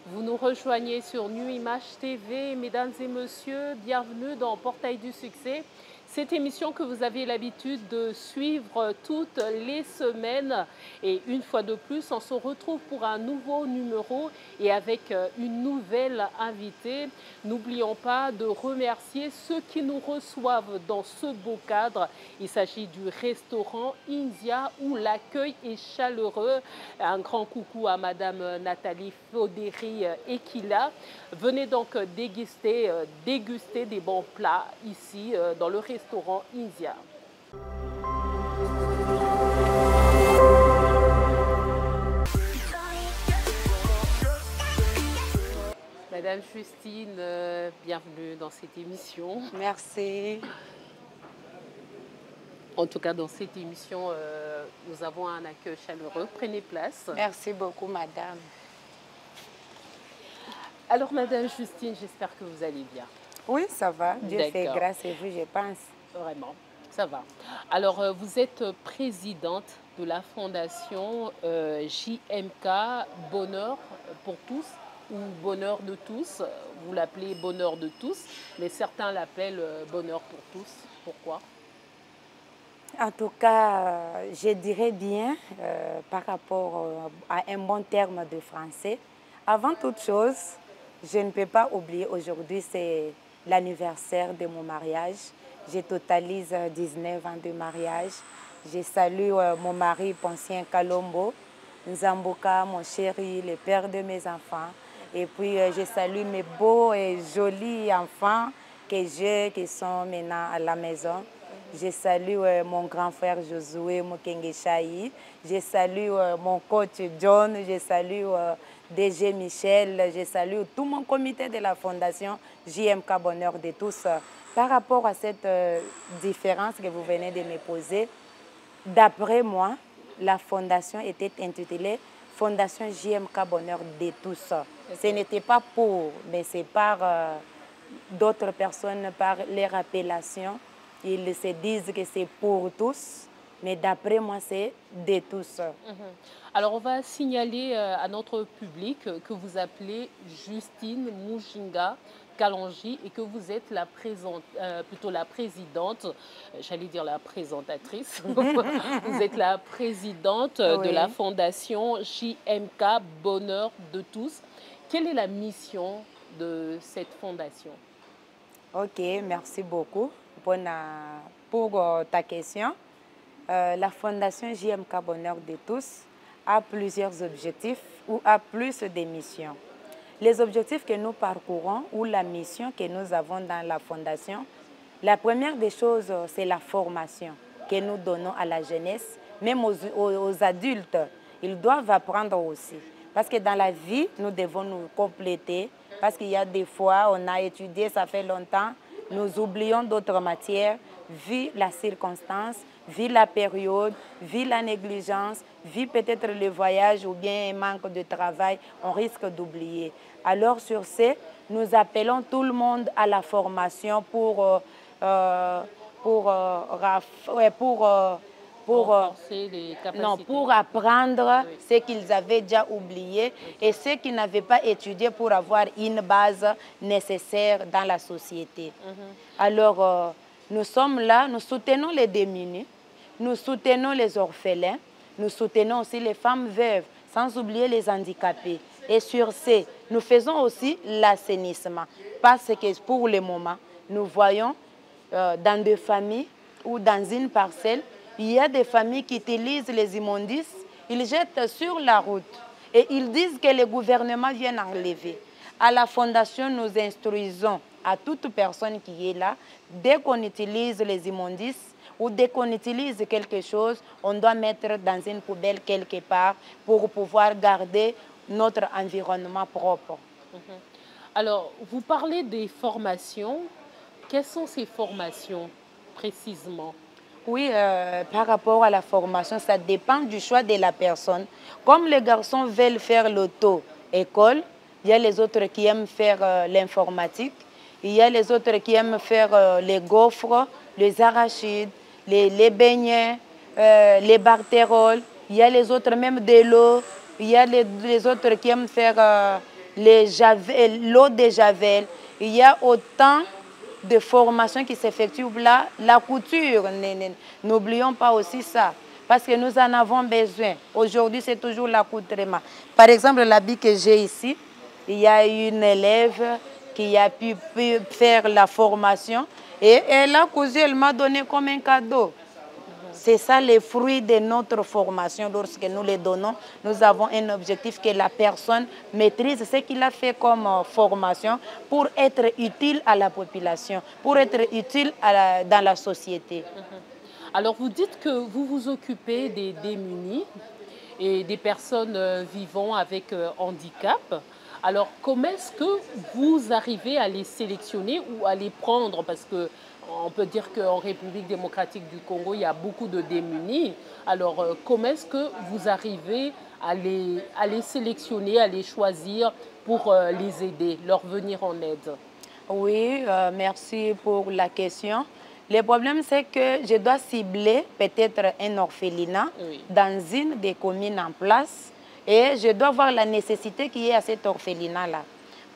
Vous nous rejoignez sur Nu Image TV. Mesdames et messieurs, bienvenue dans Portail du Succès. Cette émission que vous avez l'habitude de suivre toutes les semaines. Et une fois de plus, on se retrouve pour un nouveau numéro et avec une nouvelle invitée. N'oublions pas de remercier ceux qui nous reçoivent dans ce beau cadre. Il s'agit du restaurant India où l'accueil est chaleureux. Un grand coucou à Madame Nathalie Fodéry Ekila. Venez donc déguster des bons plats ici dans le restaurant India. Madame Justine, bienvenue dans cette émission. Merci. En tout cas, dans cette émission, nous avons un accueil chaleureux. Prenez place. Merci beaucoup, madame. Alors, Madame Justine, j'espère que vous allez bien. Oui, ça va. Dieu fait grâce et vous, je pense. Vraiment, ça va. Alors, vous êtes présidente de la fondation JMK Bonheur pour tous ou Bonheur de tous. Vous l'appelez Bonheur de tous, mais certains l'appellent Bonheur pour tous. Pourquoi? En tout cas, je dirais bien, par rapport à un bon terme de français, avant toute chose, je ne peux pas oublier aujourd'hui, c'est l'anniversaire de mon mariage. Je totalise 19 ans de mariage. Je salue mon mari, Poncien Kalombo, Nzamboka, mon chéri, le père de mes enfants. Et puis, je salue mes beaux et jolis enfants que j'ai, qui sont maintenant à la maison. Je salue mon grand frère Josué Mukengeshaï. Je salue mon coach John. Je salue DG Michel. Je salue tout mon comité de la fondation JMK Bonheur de tous. Par rapport à cette différence que vous venez de me poser, d'après moi, la fondation était intitulée Fondation JMK Bonheur de tous. Okay. Ce n'était pas pour, mais c'est par d'autres personnes, par leur appellation. Ils se disent que c'est pour tous, mais d'après moi, c'est de tous. Alors, on va signaler à notre public que vous appelez Justine Mujinga Kalonji et que vous êtes plutôt la présidente, j'allais dire la présentatrice, vous êtes la présidente de la fondation JMK Bonheur de tous. Quelle est la mission de cette fondation? Ok, merci beaucoup pour ta question. La fondation JMK Bonheur de tous a plusieurs objectifs ou a plus de missions. Les objectifs que nous parcourons ou la mission que nous avons dans la fondation, la première des choses, c'est la formation que nous donnons à la jeunesse, même aux adultes. Ils doivent apprendre aussi. Parce que dans la vie, nous devons nous compléter. Parce qu'il y a des fois, on a étudié, ça fait longtemps, nous oublions d'autres matières, vu la circonstance, vu la période, vu la négligence, vu peut-être le voyage ou bien un manque de travail, on risque d'oublier. Alors sur ce, nous appelons tout le monde à la formation pour apprendre ce qu'ils avaient déjà oublié et ceux qui n'avaient pas étudié pour avoir une base nécessaire dans la société. Alors, nous sommes là, nous soutenons les démunis, nous soutenons les orphelins, nous soutenons aussi les femmes veuves, sans oublier les handicapés. Et sur ce, nous faisons aussi l'assainissement. Parce que pour le moment, nous voyons dans des familles ou dans une parcelle, il y a des familles qui utilisent les immondices, ils jettent sur la route et ils disent que le gouvernement vient enlever. À la fondation, nous instruisons à toute personne qui est là, dès qu'on utilise les immondices ou dès qu'on utilise quelque chose, on doit mettre dans une poubelle quelque part pour pouvoir garder notre environnement propre. Alors, vous parlez des formations. Quelles sont ces formations précisément? Oui, par rapport à la formation, ça dépend du choix de la personne. Comme les garçons veulent faire l'auto-école, il y a les autres qui aiment faire l'informatique, il y a les autres qui aiment faire les gaufres, les arachides, les beignets, les barthéroles. il y a les autres même de l'eau, il y a les autres qui aiment faire l'eau de javel. Il y a autant de formations qui s'effectuent là. La couture, n'oublions pas aussi ça, parce que nous en avons besoin. Aujourd'hui, c'est toujours l'accoutrement. Par exemple, l'habit que j'ai ici, il y a une élève qui a pu faire la formation et elle a cousu, elle m'a donné comme un cadeau. C'est ça les fruits de notre formation. Lorsque nous les donnons, nous avons un objectif que la personne maîtrise ce qu'il a fait comme formation pour être utile à la population, pour être utile dans la société. Alors vous dites que vous vous occupez des démunis et des personnes vivant avec handicap. Alors comment est-ce que vous arrivez à les sélectionner ou à les prendre? Parce que on peut dire qu'en République démocratique du Congo, il y a beaucoup de démunis. Alors, comment est-ce que vous arrivez à les sélectionner, à les choisir pour les aider, leur venir en aide? Oui, merci pour la question. Le problème, c'est que je dois cibler peut-être un orphelinat dans une des communes en place et je dois voir la nécessité qui est à cet orphelinat-là.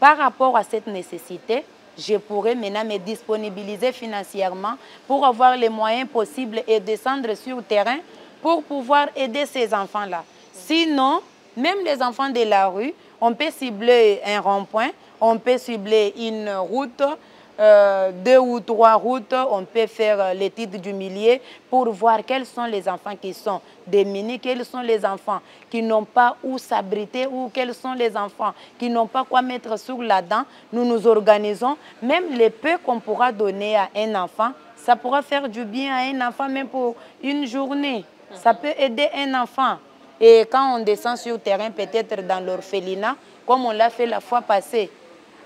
Par rapport à cette nécessité, je pourrais maintenant me disponibiliser financièrement pour avoir les moyens possibles et descendre sur le terrain pour pouvoir aider ces enfants-là. Sinon, même les enfants de la rue, on peut cibler un rond-point, on peut cibler une route, 2 ou 3 routes, on peut faire l'étude du millier pour voir quels sont les enfants qui sont démunis, quels sont les enfants qui n'ont pas où s'abriter ou quels sont les enfants qui n'ont pas quoi mettre sur la dent. Nous nous organisons, même les peu qu'on pourra donner à un enfant, ça pourra faire du bien à un enfant même pour une journée. Ça peut aider un enfant. Et quand on descend sur le terrain, peut-être dans l'orphelinat, comme on l'a fait la fois passée,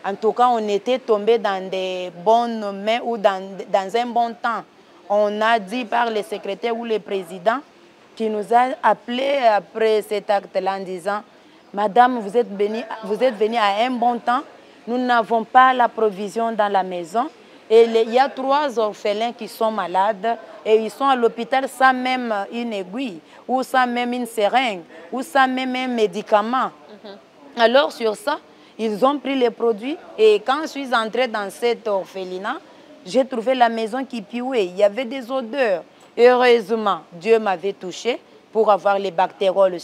en tout cas, on était tombé dans des bonnes mains ou dans un bon temps. On a dit par le secrétaire ou le président qui nous a appelés après cet acte-là en disant « Madame, vous êtes venue à un bon temps, nous n'avons pas la provision dans la maison. Et il y a 3 orphelins qui sont malades et ils sont à l'hôpital sans même une aiguille ou sans même une seringue ou sans même un médicament. » Alors sur ça, ils ont pris les produits et quand je suis entrée dans cet orphelinat, j'ai trouvé la maison qui puait. Il y avait des odeurs. Heureusement, Dieu m'avait touché pour avoir les bactéroles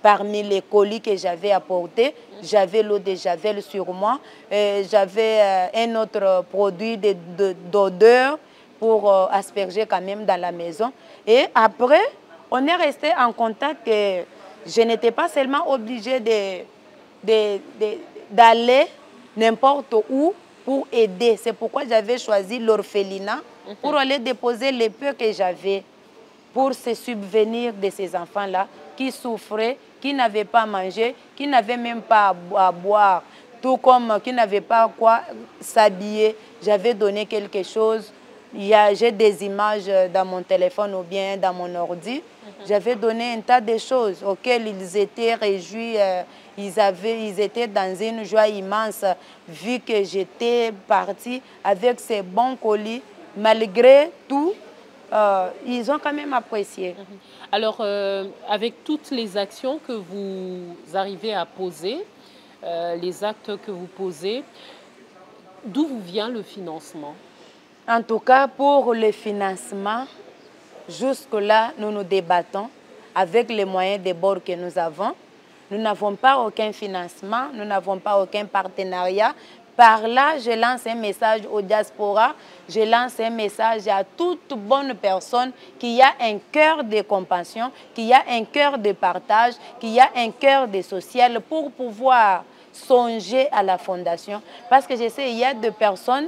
parmi les colis que j'avais apportés. J'avais l'eau de javel sur moi. J'avais un autre produit d'odeur pour asperger quand même dans la maison. Et après, on est resté en contact et je n'étais pas seulement obligée d'aller n'importe où pour aider. C'est pourquoi j'avais choisi l'orphelinat pour aller déposer les peu que j'avais pour se subvenir de ces enfants-là qui souffraient, qui n'avaient pas à manger, qui n'avaient même pas à boire, tout comme qui n'avaient pas quoi s'habiller. J'avais donné quelque chose. J'ai des images dans mon téléphone ou bien dans mon ordi. J'avais donné un tas de choses auxquelles ils étaient réjouis. Ils étaient dans une joie immense vu que j'étais partie avec ces bons colis. Malgré tout, ils ont quand même apprécié. Alors, avec toutes les actions que vous arrivez à poser, les actes que vous posez, d'où vous vient le financement? En tout cas, pour le financement, jusque-là, nous nous débattons avec les moyens de bord que nous avons. Nous n'avons pas aucun financement, nous n'avons pas aucun partenariat. Par là, je lance un message aux diaspora, je lance un message à toute bonne personne qui a un cœur de compassion, qui a un cœur de partage, qui a un cœur de social pour pouvoir songer à la fondation. Parce que je sais, il y a des personnes,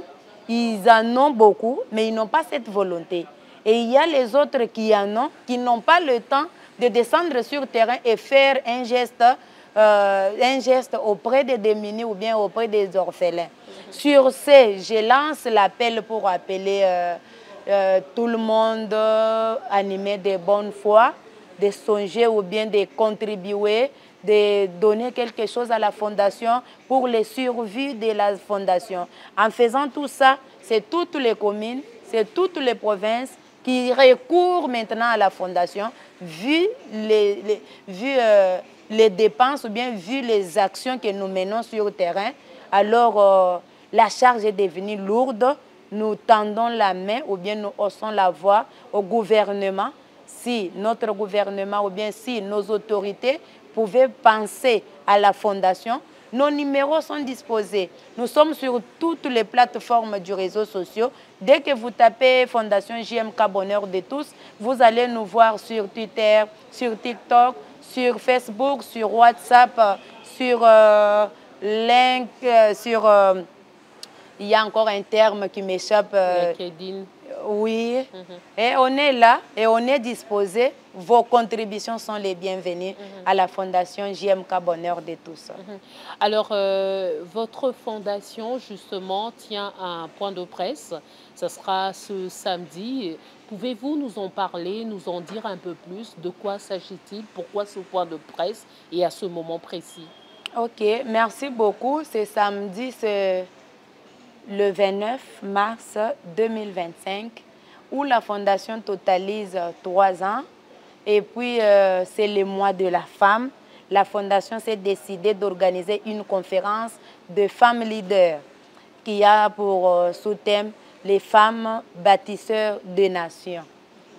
ils en ont beaucoup, mais ils n'ont pas cette volonté. Et il y a les autres qui en ont, qui n'ont pas le temps de descendre sur le terrain et faire un geste auprès des démunis ou bien auprès des orphelins. Sur ce, je lance l'appel pour appeler tout le monde animé de bonne foi, de songer ou bien de contribuer, de donner quelque chose à la fondation pour les survies de la fondation. En faisant tout ça, c'est toutes les communes, c'est toutes les provinces, qui recourent maintenant à la fondation, vu les dépenses ou bien vu les actions que nous menons sur le terrain. Alors, la charge est devenue lourde. Nous tendons la main ou bien nous haussons la voix au gouvernement. Si notre gouvernement ou bien si nos autorités pouvaient penser à la fondation, nos numéros sont disposés. Nous sommes sur toutes les plateformes du réseau social. Dès que vous tapez Fondation JMK Bonheur de tous, vous allez nous voir sur Twitter, sur TikTok, sur Facebook, sur WhatsApp, sur Link, sur... il y a encore un terme qui m'échappe. LinkedIn. Oui. Et on est là et on est disposé. Vos contributions sont les bienvenues à la Fondation JMK Bonheur de tous. Alors, votre fondation, justement, tient un point de presse. Ce sera ce samedi. Pouvez-vous nous en parler, nous en dire un peu plus? De quoi s'agit-il? Pourquoi ce point de presse et à ce moment précis? Ok, merci beaucoup. C'est samedi, c'est le 29 mars 2025, où la Fondation totalise 3 ans. Et puis, c'est le mois de la femme. La Fondation s'est décidée d'organiser une conférence de femmes leaders qui a pour sous-thème les femmes bâtisseurs de nations.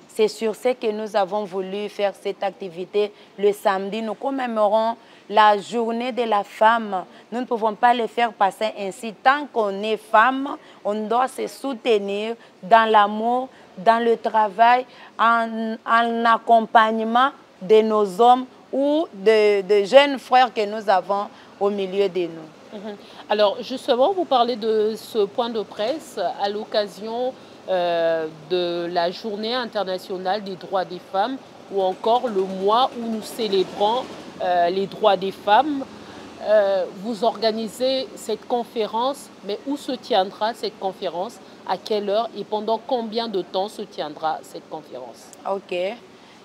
C'est sur ce que nous avons voulu faire cette activité le samedi. Nous commémorons la journée de la femme. Nous ne pouvons pas le faire passer ainsi. Tant qu'on est femme, on doit se soutenir dans l'amour, dans le travail, en accompagnement de nos hommes ou de jeunes frères que nous avons au milieu de nous. Alors, justement, vous parlez de ce point de presse à l'occasion de la Journée internationale des droits des femmes ou encore le mois où nous célébrons les droits des femmes. Vous organisez cette conférence, mais où se tiendra cette conférence? À quelle heure et pendant combien de temps se tiendra cette conférence? Ok.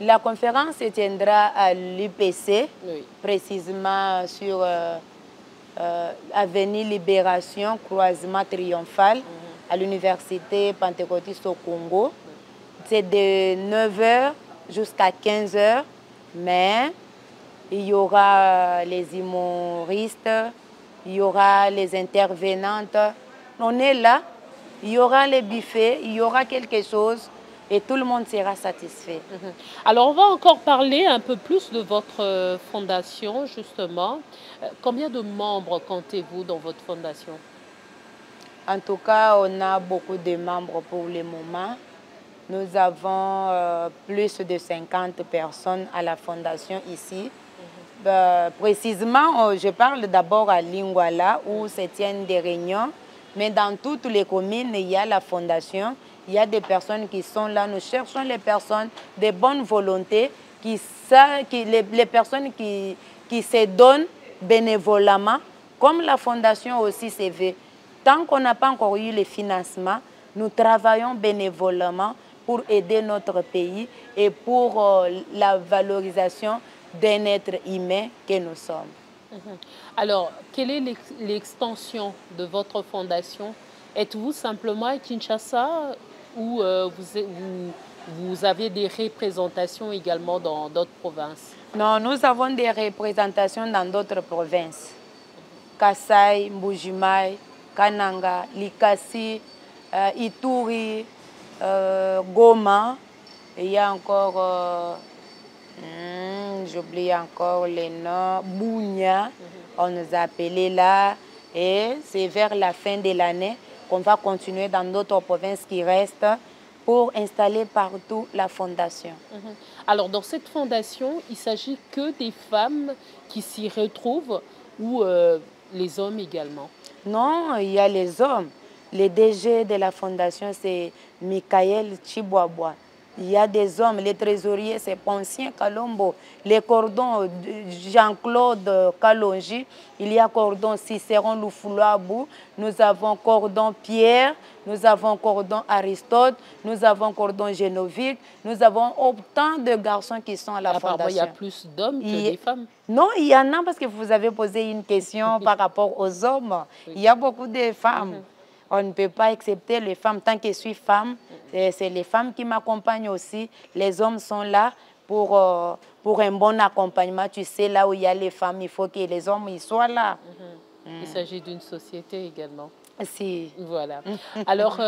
La conférence se tiendra à l'UPC, Oui. précisément sur Avenue Libération, croisement triomphal, à l'Université Pentecôtiste au Congo. C'est de 9 h jusqu'à 15 h, mais il y aura les humoristes, il y aura les intervenantes. On est là, il y aura les buffets, il y aura quelque chose et tout le monde sera satisfait. Alors, on va encore parler un peu plus de votre fondation, justement. Combien de membres comptez-vous dans votre fondation? En tout cas, on a beaucoup de membres pour le moment. Nous avons plus de 50 personnes à la fondation ici. Précisément, je parle d'abord à Lingwala où se tiennent des réunions. Mais dans toutes les communes, il y a la fondation. Il y a des personnes qui sont là. Nous cherchons les personnes de bonne volonté, les personnes qui se donnent bénévolement, comme la fondation aussi se veut. Tant qu'on n'a pas encore eu le financement, nous travaillons bénévolement pour aider notre pays et pour la valorisation d'un être humain que nous sommes. Alors, quelle est l'extension de votre fondation? Êtes-vous simplement à Kinshasa ou vous avez des représentations également dans d'autres provinces? Non, nous avons des représentations dans d'autres provinces. Kasai, Mbujimaï, Kananga, Likasi, Ituri, Goma. Il y a encore, j'oublie encore les noms, Bounia, on nous a appelés là. Et c'est vers la fin de l'année qu'on va continuer dans d'autres provinces qui restent pour installer partout la fondation. Alors, dans cette fondation, il ne s'agit que des femmes qui s'y retrouvent ou les hommes également? Non, il y a les hommes. Le DG de la fondation, c'est Michael Chibouaboua. Il y a des hommes. Les trésoriers, c'est Poncien Kalombo. Les cordons, Jean-Claude Kalonji. Il y a cordon Cicéron Loufoulabou. Nous avons cordon Pierre. Nous avons cordon Aristote. Nous avons cordon Génovique. Nous avons autant de garçons qui sont à la fondation. Il y a plus d'hommes que des femmes? Non, il y en a parce que vous avez posé une question par rapport aux hommes. Il y a beaucoup de femmes. On ne peut pas accepter les femmes. Tant que je suis femme, c'est les femmes qui m'accompagnent aussi. Les hommes sont là pour un bon accompagnement. Tu sais, là où il y a les femmes, il faut que les hommes ils soient là. Il s'agit d'une société également. Si. Voilà. Alors,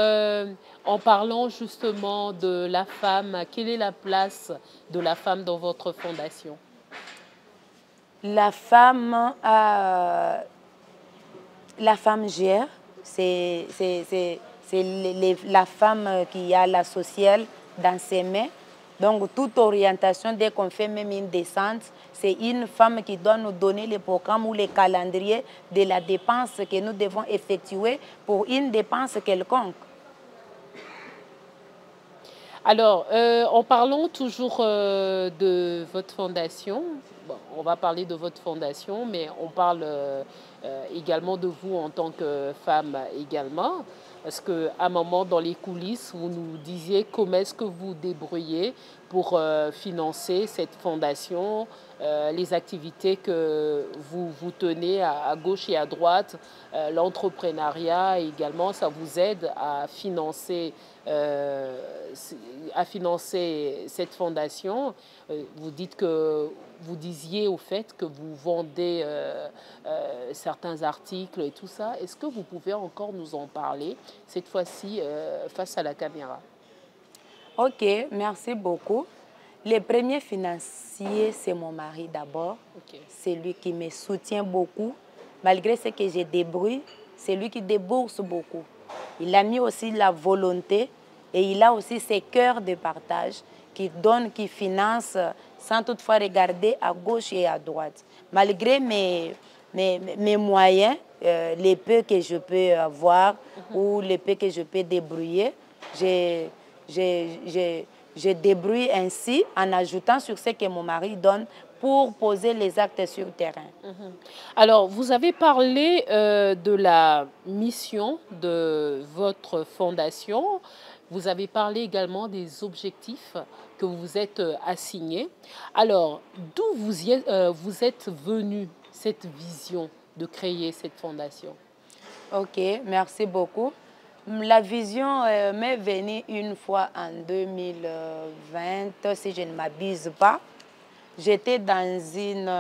en parlant justement de la femme, quelle est la place de la femme dans votre fondation? La femme gère. C'est la femme qui a la sociale dans ses mains. Donc, toute orientation, dès qu'on fait même une descente, c'est une femme qui doit nous donner les programmes ou les calendriers de la dépense que nous devons effectuer pour une dépense quelconque. Alors, en parlant toujours de votre fondation, bon, on va parler de votre fondation, mais on parle également de vous en tant que femme également. Parce qu'à un moment, dans les coulisses, vous nous disiez comment est-ce que vous débrouillez pour financer cette fondation, les activités que vous tenez à gauche et à droite, l'entrepreneuriat également, ça vous aide à financer cette fondation. Vous disiez au fait que vous vendez certains articles et tout ça. Est-ce que vous pouvez encore nous en parler, cette fois-ci face à la caméra? Ok, merci beaucoup. Le premier financier, c'est mon mari d'abord. Okay. C'est lui qui me soutient beaucoup. Malgré ce que je débrouille, c'est lui qui débourse beaucoup. Il a mis aussi la volonté et il a aussi ses cœurs de partage qui donnent, qui financent sans toutefois regarder à gauche et à droite. Malgré mes moyens, les peu que je peux avoir ou les peu que je peux débrouiller, je débrouille ainsi en ajoutant sur ce que mon mari donne pour poser les actes sur le terrain. Alors, vous avez parlé de la mission de votre fondation. Vous avez parlé également des objectifs que vous vous êtes assignés. Alors, d'où vous êtes venu cette vision de créer cette fondation? Ok, merci beaucoup. La vision m'est venue une fois en 2020, si je ne m'abuse pas. J'étais dans une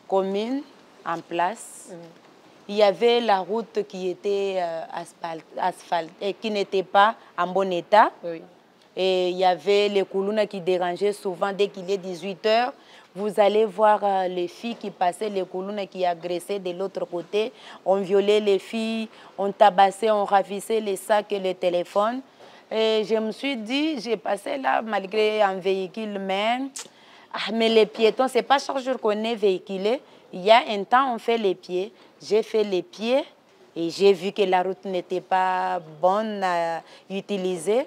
commune en place. Il y avait la route qui était asphaltée, qui n'était pas en bon état. Oui. Et il y avait les coulounes qui dérangeaient souvent dès qu'il est 18 h. Vous allez voir les filles qui passaient, les coulounes qui agressaient de l'autre côté. On violait les filles, on tabassait, on ravissait les sacs et les téléphones. Et je me suis dit, j'ai passé là malgré un véhicule, mais les piétons, ce n'est pas chaque jour qu'on est véhiculé. Il y a un temps, on fait les pieds. J'ai fait les pieds et j'ai vu que la route n'était pas bonne à utiliser.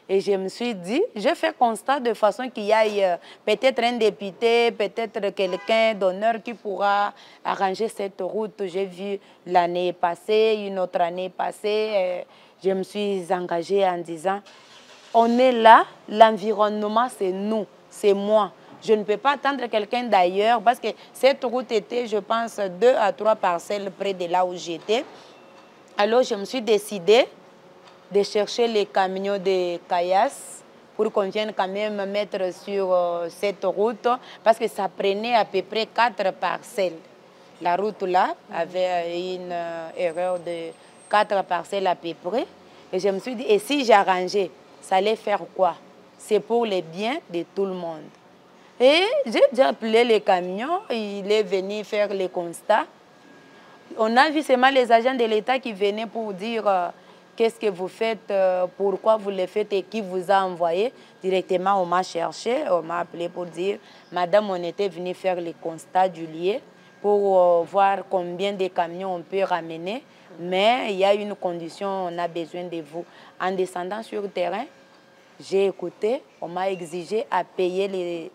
Et je me suis dit, je fais constat de façon qu'il y ait peut-être un député, peut-être quelqu'un d'honneur qui pourra arranger cette route. J'ai vu l'année passée, une autre année passée. Je me suis engagée en disant, on est là, l'environnement c'est nous, c'est moi. Je ne peux pas attendre quelqu'un d'ailleurs parce que cette route était, je pense, 2 à 3 parcelles près de là où j'étais. Alors je me suis décidée de chercher les camions de caillasse pour qu'on vienne quand même mettre sur cette route parce que ça prenait à peu près 4 parcelles. La route là avait une erreur de 4 parcelles à peu près. Et je me suis dit, et si j'arrangeais, ça allait faire quoi? C'est pour le bien de tout le monde. Et j'ai déjà appelé les camions, il est venu faire les constats. On a vu seulement les agents de l'État qui venaient pour dire qu'est-ce que vous faites, pourquoi vous le faites et qui vous a envoyé. Directement, on m'a cherché, on m'a appelé pour dire, madame, on était venu faire les constats du lieu pour voir combien de camions on peut ramener. Mais il y a une condition, on a besoin de vous. En descendant sur le terrain, j'ai écouté, on m'a exigé à payer les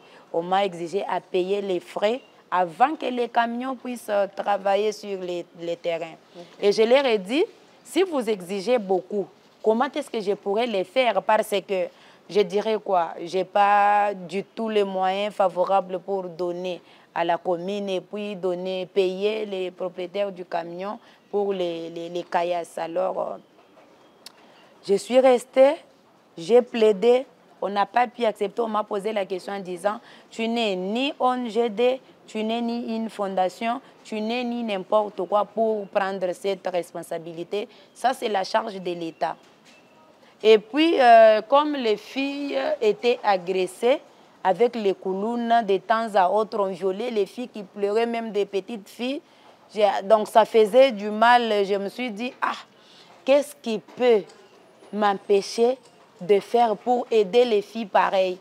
frais avant que les camions puissent travailler sur les terrains. Okay. Et je leur ai dit, si vous exigez beaucoup, comment est-ce que je pourrais les faire? Parce que je dirais quoi? Je n'ai pas du tout les moyens favorables pour donner à la commune et puis payer les propriétaires du camion pour les caillasses. Alors, Je suis restée, j'ai plaidé, on n'a pas pu accepter. On m'a posé la question en disant, tu n'es ni ONGD, tu n'es ni une fondation, tu n'es ni n'importe quoi pour prendre cette responsabilité. Ça, c'est la charge de l'État. Et puis, comme les filles étaient agressées avec les koulounes, de temps à autre, on violait les filles qui pleuraient, même des petites filles. Donc, ça faisait du mal. Je me suis dit, ah, qu'est-ce qui peut m'empêcher de faire pour aider les filles pareilles?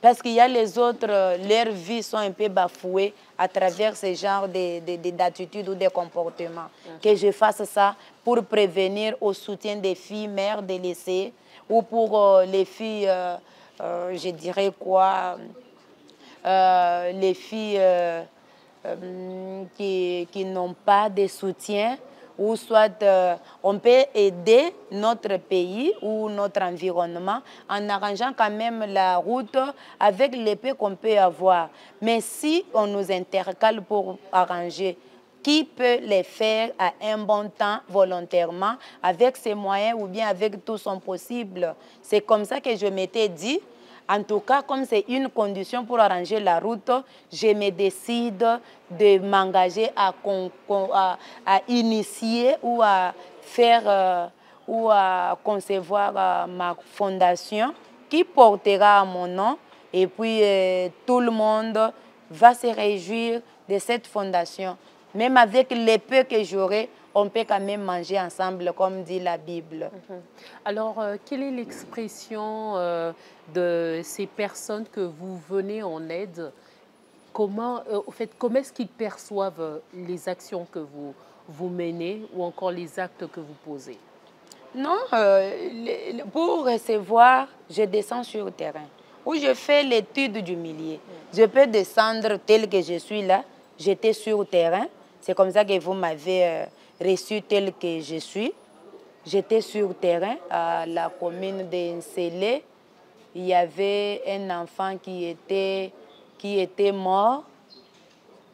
Parce qu'il y a les autres, leurs vies sont un peu bafouées à travers ce genre d'attitudes ou de comportements. Que je fasse ça pour prévenir au soutien des filles mères délaissées ou pour les filles, je dirais quoi, les filles qui n'ont pas de soutien, ou soit on peut aider notre pays ou notre environnement en arrangeant quand même la route avec l'épée qu'on peut avoir. Mais si on nous intercale pour arranger, qui peut les faire à un bon temps volontairement, avec ses moyens ou bien avec tout son possible? C'est comme ça que je m'étais dit. En tout cas, comme c'est une condition pour arranger la route, je me décide de m'engager à initier ou à faire ou à concevoir ma fondation qui portera mon nom. Et puis, tout le monde va se réjouir de cette fondation. Même avec les peu que j'aurai, on peut quand même manger ensemble, comme dit la Bible. Alors, quelle est l'expression de ces personnes que vous venez en aide? Comment, comment est-ce qu'ils perçoivent les actions que vous menez ou encore les actes que vous posez? Non, pour recevoir, je descends sur le terrain. Où je fais l'étude du milieu. Je peux descendre tel que je suis là. J'étais sur le terrain. C'est comme ça que vous m'avez reçu tel que je suis. J'étais sur le terrain à la commune de Nsélé. Il y avait un enfant qui était mort.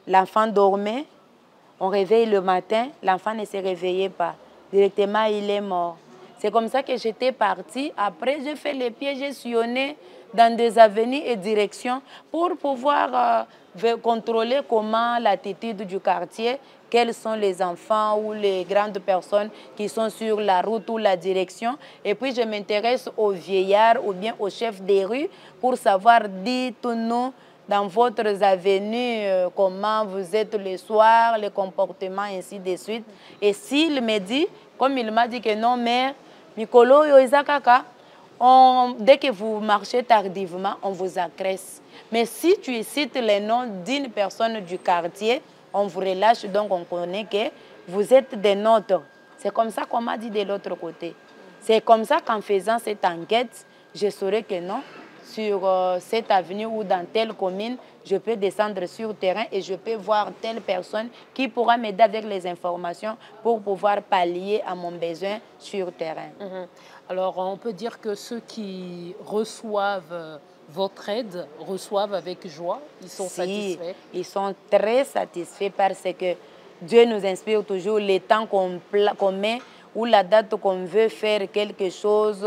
L'enfant dormait. On réveille le matin. L'enfant ne se réveillait pas. Directement, il est mort. C'est comme ça que j'étais partie. Après, j'ai fait les pieds, j'ai sillonné dans des avenues et directions pour pouvoir contrôler comment l'attitude du quartier, quels sont les enfants ou les grandes personnes qui sont sur la route ou la direction. Et puis, je m'intéresse aux vieillards ou bien aux chefs des rues pour savoir, dites-nous dans votre avenue comment vous êtes le soir, les comportements, ainsi de suite. Et s'il me dit, comme il m'a dit que non, mère, Mikolo, Yoizakaka, dès que vous marchez tardivement, on vous agresse. Mais si tu cites les noms d'une personne du quartier, on vous relâche, donc on connaît que vous êtes des nôtres. C'est comme ça qu'on m'a dit de l'autre côté. C'est comme ça qu'en faisant cette enquête, je saurais que non, sur cette avenue ou dans telle commune, je peux descendre sur le terrain et je peux voir telle personne qui pourra m'aider avec les informations pour pouvoir pallier à mon besoin sur le terrain. Alors, on peut dire que ceux qui reçoivent votre aide reçoivent avec joie, ils sont satisfaits? Ils sont très satisfaits parce que Dieu nous inspire toujours les temps qu'on met ou la date qu'on veut faire quelque chose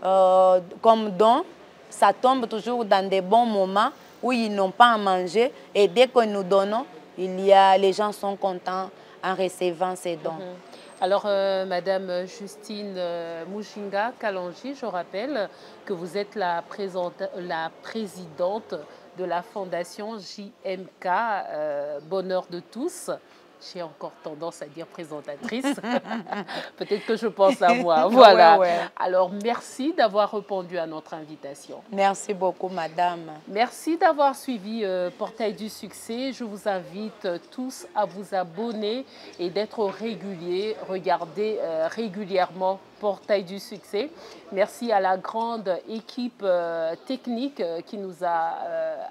comme don. Ça tombe toujours dans des bons moments où ils n'ont pas à manger. Et dès que nous donnons, les gens sont contents en recevant ces dons. Alors, Madame Justine Mujinga Kalonji, je rappelle que vous êtes la présidente de la Fondation JMK, Bonheur de tous. J'ai encore tendance à dire présentatrice. Peut-être que je pense à moi. Voilà. Ouais. Alors, merci d'avoir répondu à notre invitation. Merci beaucoup, madame. Merci d'avoir suivi Portail du Succès. Je vous invite tous à vous abonner et d'être réguliers. Regardez régulièrement Portail du Succès. Merci à la grande équipe technique qui nous a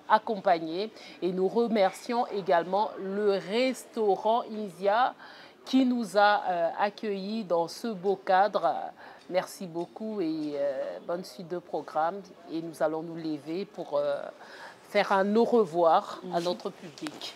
accompagnés. Et nous remercions également le restaurant Isia qui nous a accueillis dans ce beau cadre. Merci beaucoup et bonne suite de programme. Et nous allons nous lever pour faire un au revoir à notre public.